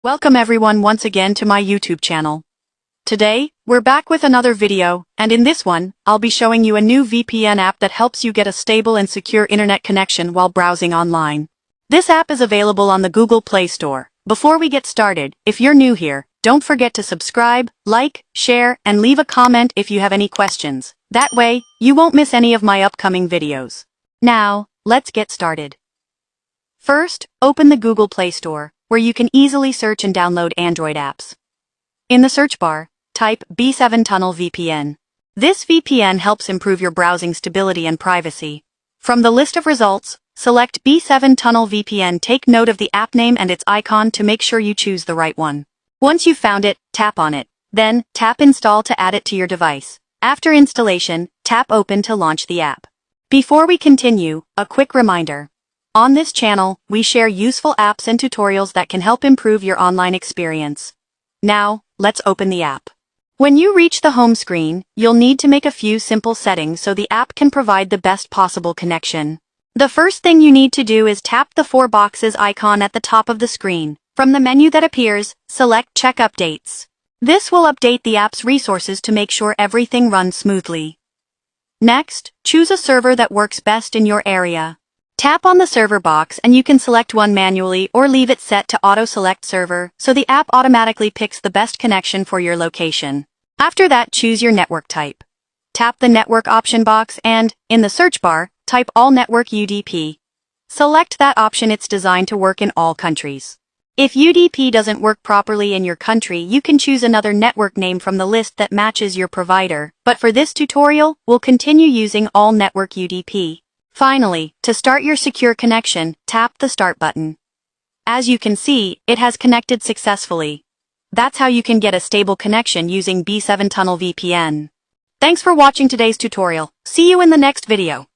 Welcome everyone once again to my YouTube channel. Today, we're back with another video, and in this one, I'll be showing you a new VPN app that helps you get a stable and secure internet connection while browsing online. This app is available on the Google Play Store. Before we get started, if you're new here, don't forget to subscribe, like, share, and leave a comment if you have any questions. That way, you won't miss any of my upcoming videos. Now, let's get started. First, open the Google Play Store, where you can easily search and download Android apps. In the search bar, type B7 Tunnel VPN. This VPN helps improve your browsing stability and privacy. From the list of results, select B7 Tunnel VPN. Take note of the app name and its icon to make sure you choose the right one. Once you've found it, tap on it. Then, tap Install to add it to your device. After installation, tap Open to launch the app. Before we continue, a quick reminder. On this channel, we share useful apps and tutorials that can help improve your online experience. Now, let's open the app. When you reach the home screen, you'll need to make a few simple settings so the app can provide the best possible connection. The first thing you need to do is tap the 4 boxes icon at the top of the screen. From the menu that appears, select Check Updates. This will update the app's resources to make sure everything runs smoothly. Next, choose a server that works best in your area. Tap on the server box and you can select one manually or leave it set to auto-select server so the app automatically picks the best connection for your location. After that, choose your network type. Tap the network option box and, in the search bar, type All Network UDP. Select that option. It's designed to work in all countries. If UDP doesn't work properly in your country, you can choose another network name from the list that matches your provider, but for this tutorial, we'll continue using All Network UDP. Finally, to start your secure connection, tap the Start button. As you can see, it has connected successfully. That's how you can get a stable connection using B7 Tunnel VPN. Thanks for watching today's tutorial. See you in the next video.